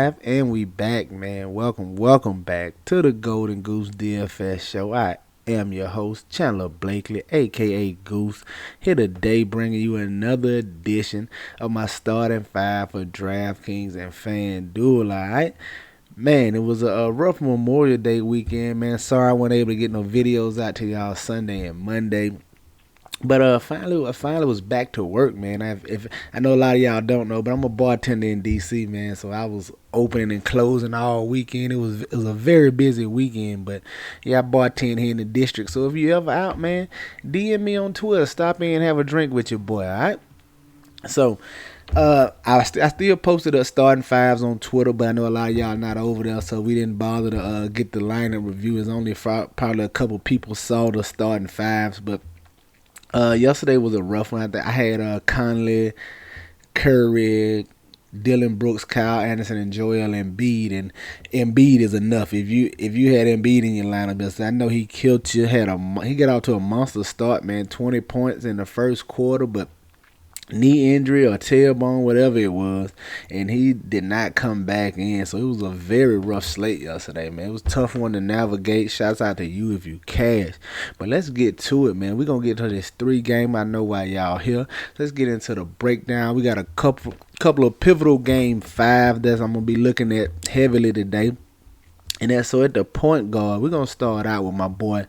live and we back, man. Welcome back to the Golden Goose DFS show. I am your host, Chandler Blakely, aka Goose, here today bringing you another edition of my starting five for DraftKings and FanDuel. Alright, man, it was a rough Memorial Day weekend, man. Sorry I wasn't able to get no videos out to y'all Sunday and Monday. But I finally was back to work, man. I know a lot of y'all don't know, but I'm a bartender in DC, man. So I was opening and closing all weekend. It was a very busy weekend, but yeah, I bartend here in the district. So if you ever out, man, DM me on Twitter. Stop in and have a drink with your boy. All right. So I still posted up starting fives on Twitter, but I know a lot of y'all not over there, so we didn't bother to get the lineup review. It's only probably a couple people saw the starting fives, but. Yesterday was a rough one. I had Conley, Curry, Dylan Brooks, Kyle Anderson, and Joel Embiid. And Embiid is enough. If you had Embiid in your lineup, I know he killed you. He got out to a monster start, man. 20 points in the first quarter, but knee injury or tailbone, whatever it was, and he did not come back in. So it was a very rough slate yesterday, man. It was a tough one to navigate. Shouts out to you if you cash. But let's get to it, man. We're gonna get to this 3-game. I know why y'all here. Let's get into the breakdown. We got a couple of pivotal game 5 that I'm gonna be looking at heavily today. And that's so at the point guard, we're going to start out with my boy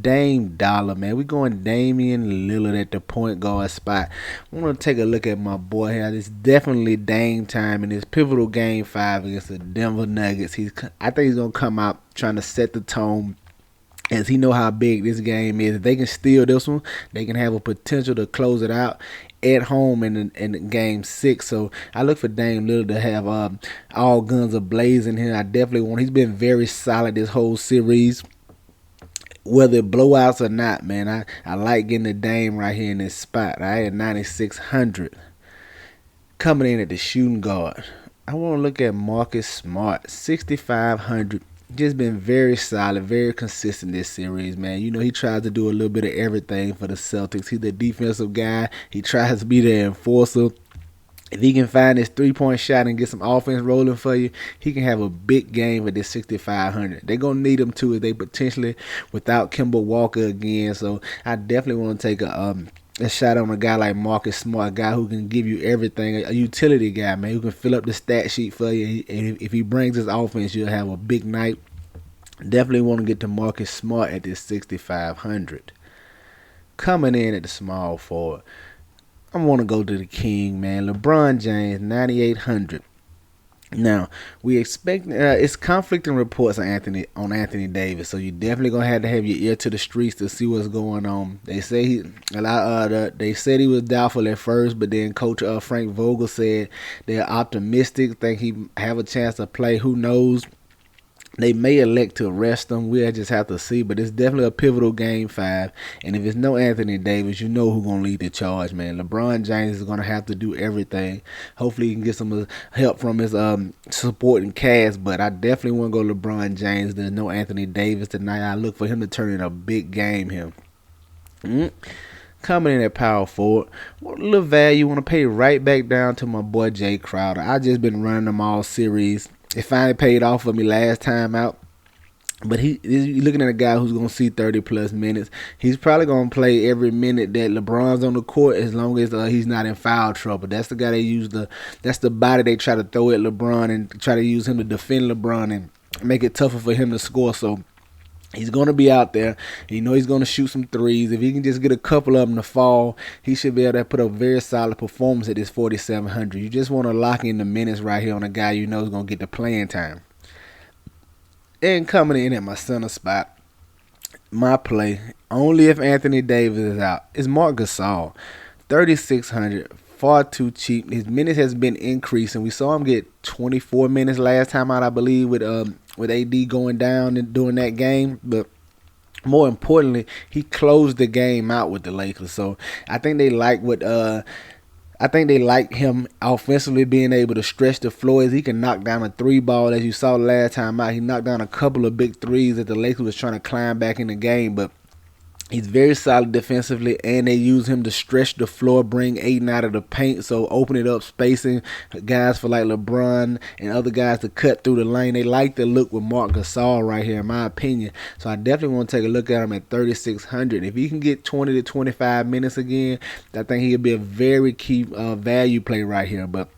Dame Dollar, man. We're going Damian Lillard at the point guard spot. I want to take a look at my boy here. It's definitely Dame time in this pivotal game 5 against the Denver Nuggets. I think he's going to come out trying to set the tone, as he know how big this game is. If they can steal this one, they can have a potential to close it out at home in game 6. So I look for Dame Lillard to have all guns ablazing here. I definitely want. He's been very solid this whole series, whether blowouts or not, man. I like getting the Dame right here in this spot. I had 9,600 coming in at the shooting guard. I want to look at Marcus Smart, 6,500. Just been very solid, very consistent this series, man. You know, he tries to do a little bit of everything for the Celtics. He's the defensive guy. He tries to be the enforcer. If he can find his three-point shot and get some offense rolling for you, he can have a big game with this 6,500. They're going to need him too if they potentially without Kemba Walker again. So I definitely want to take a shot on a guy like Marcus Smart, a guy who can give you everything, a utility guy, man, who can fill up the stat sheet for you. And if he brings his offense, you'll have a big night. Definitely want to get to Marcus Smart at this 6,500. Coming in at the small forward, I want to go to the king, man. LeBron James, 9,800. Now, we expect it's conflicting reports on Anthony Davis, so you definitely gonna have to have your ear to the streets to see what's going on. They say they said he was doubtful at first, but then Coach Frank Vogel said they're optimistic, think he have a chance to play. Who knows? They may elect to rest him. We'll just have to see. But it's definitely a pivotal game 5. And if it's no Anthony Davis, you know who's going to lead the charge, man. LeBron James is going to have to do everything. Hopefully he can get some help from his supporting cast. But I definitely want to go LeBron James. There's no Anthony Davis tonight. I look for him to turn in a big game here. Coming in at power forward, what little value want to pay right back down to my boy Jay Crowder. I just been running them all series. It finally paid off for me last time out. But you're looking at a guy who's going to see 30-plus minutes. He's probably going to play every minute that LeBron's on the court as long as he's not in foul trouble. That's the guy that's the body they try to throw at LeBron and try to use him to defend LeBron and make it tougher for him to score. So he's going to be out there. You know he's going to shoot some threes. If he can just get a couple of them to fall, he should be able to put up a very solid performance at this 4,700. You just want to lock in the minutes right here on a guy you know is going to get the playing time. And coming in at my center spot, my play, only if Anthony Davis is out, is Marc Gasol, 3,600. Far too cheap. His minutes has been increasing. We saw him get 24 minutes last time out, I believe, with AD going down and doing that game. But more importantly, he closed the game out with the Lakers. So I think they like him offensively being able to stretch the floor as he can knock down a 3-ball. As you saw last time out, he knocked down a couple of big threes that the Lakers was trying to climb back in the game, but He's very solid defensively, and they use him to stretch the floor, bring Aiden out of the paint, so open it up, spacing guys for like LeBron and other guys to cut through the lane. They like the look with Marc Gasol right here, in my opinion. So I definitely want to take a look at him at 3,600. If he can get 20 to 25 minutes again, I think he'll be a very key value play right here. But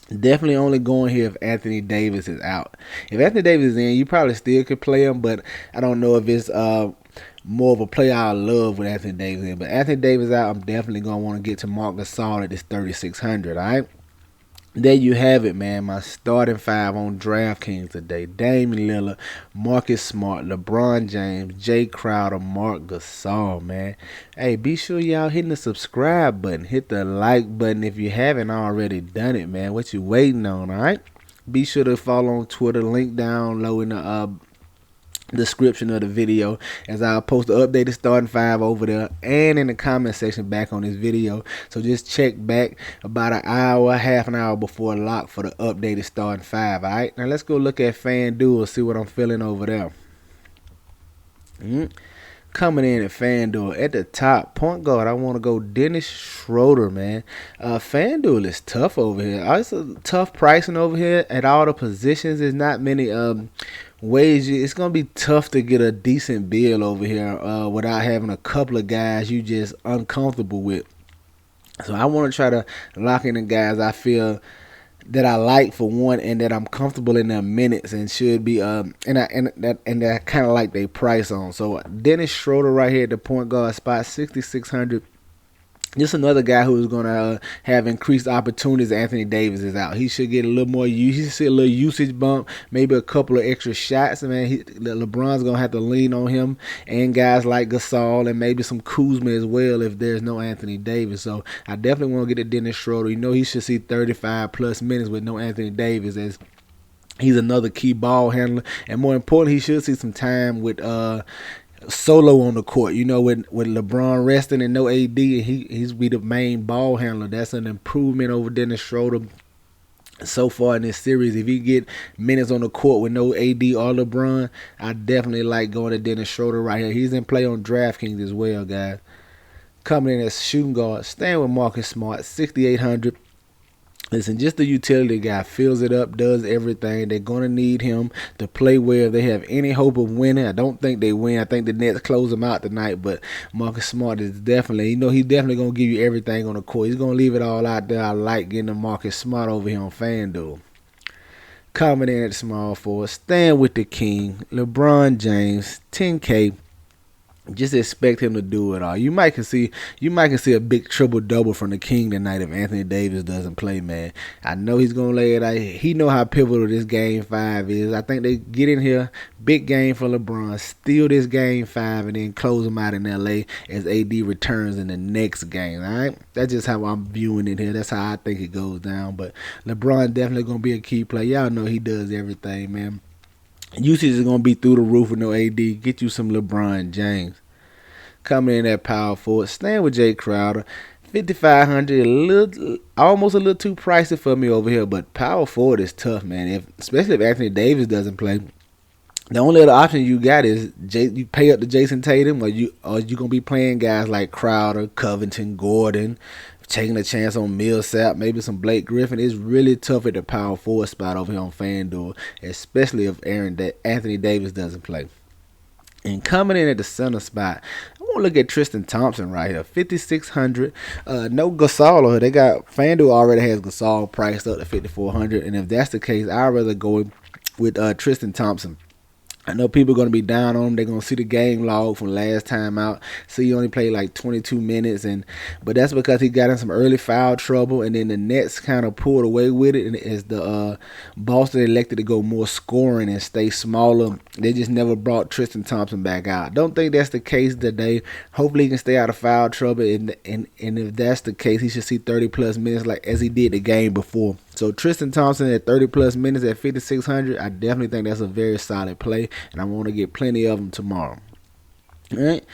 definitely only going here if Anthony Davis is out. If Anthony Davis is in, you probably still could play him, but I don't know if it's more of a player I love with Anthony Davis in. But Anthony Davis out, I'm definitely going to want to get to Marc Gasol at this 3,600, all right? There you have it, man. My starting five on DraftKings today. Damian Lillard, Marcus Smart, LeBron James, Jay Crowder, Marc Gasol, man. Hey, be sure y'all hitting the subscribe button. Hit the like button if you haven't already done it, man. What you waiting on, all right? Be sure to follow on Twitter. Link down low in the description of the video, as I'll post the updated starting five over there and in the comment section back on this video. So just check back about an hour, half an hour before lock for the updated starting five. All right, now let's go look at FanDuel, see what I'm feeling over there. Coming in at FanDuel at the top, point guard, I want to go Dennis Schroeder, man. FanDuel is tough over here. It's a tough pricing over here at all the positions. There's not many ways. It's gonna be tough to get a decent bill over here without having a couple of guys you just uncomfortable with. So I want to try to lock in the guys I feel that I like for one, and that I'm comfortable in their minutes and should be and I kind of like they price on. So Dennis Schroeder right here at the point guard spot, 6,600. Just another guy who's going to have increased opportunities. Anthony Davis is out. He should get a little more use. He should see a little usage bump, maybe a couple of extra shots. Man, LeBron's going to have to lean on him and guys like Gasol and maybe some Kuzma as well if there's no Anthony Davis. So I definitely want to get to Dennis Schroeder. You know he should see 35-plus minutes with no Anthony Davis, as he's another key ball handler. And more importantly, he should see some time with solo on the court, you know, with LeBron resting and no AD, and he's be the main ball handler. That's an improvement over Dennis Schroeder so far in this series. If he get minutes on the court with no AD or LeBron, I definitely like going to Dennis Schroeder right here. He's in play on DraftKings as well, guys. Coming in as shooting guard, staying with Marcus Smart, 6,800. Listen, just the utility guy, fills it up, does everything. They're going to need him to play well if they have any hope of winning. I don't think they win. I think the Nets close them out tonight, but Marcus Smart is definitely, you know, he's definitely going to give you everything on the court. He's going to leave it all out there. I like getting the Marcus Smart over here on FanDuel. Coming in at the small forward, staying with the king, LeBron James, 10K. Just expect him to do it all. You might can see a big triple double from the king tonight if Anthony Davis doesn't play, man. I know he's gonna lay it out. He know how pivotal this game 5 is. I think they get in here, big game for LeBron, steal this game 5, and then close them out in LA as AD returns in the next game. All right, that's just how I'm viewing it here. That's how I think it goes down. But LeBron definitely gonna be a key player. Y'all know he does everything, man. Usage is going to be through the roof with no AD. Get you some LeBron James. Coming in at power forward, staying with Jay Crowder, 5,500, almost a little too pricey for me over here. But power forward is tough, man. Especially if Anthony Davis doesn't play. The only other option you got is you pay up to Jason Tatum, or you gonna be playing guys like Crowder, Covington, Gordon, taking a chance on Millsap, maybe some Blake Griffin. It's really tough at the power forward spot over here on FanDuel, especially if Anthony Davis doesn't play. And coming in at the center spot, I want to look at Tristan Thompson right here, 5,600. No Gasol here. They got FanDuel already has Gasol priced up to 5,400, and if that's the case, I'd rather go with Tristan Thompson. I know people are going to be down on him. They're going to see the game log from last time out. See, he only played like 22 minutes, but that's because he got in some early foul trouble, and then the Nets kind of pulled away with it, and as the Boston elected to go more scoring and stay smaller, they just never brought Tristan Thompson back out. Don't think that's the case today. Hopefully he can stay out of foul trouble, and if that's the case, he should see 30-plus minutes like as he did the game before. So Tristan Thompson at 30-plus minutes at 5,600, I definitely think that's a very solid play, and I want to get plenty of them tomorrow. All right.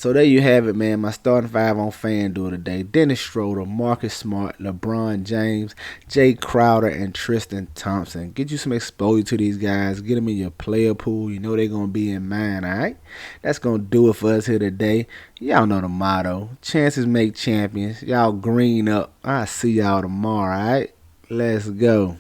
So there you have it, man. My starting five on FanDuel today: Dennis Schroeder, Marcus Smart, LeBron James, Jay Crowder, and Tristan Thompson. Get you some exposure to these guys. Get them in your player pool. You know they're gonna be in mine. All right. That's gonna do it for us here today. Y'all know the motto: chances make champions. Y'all green up. I'll see y'all tomorrow. All right. Let's go.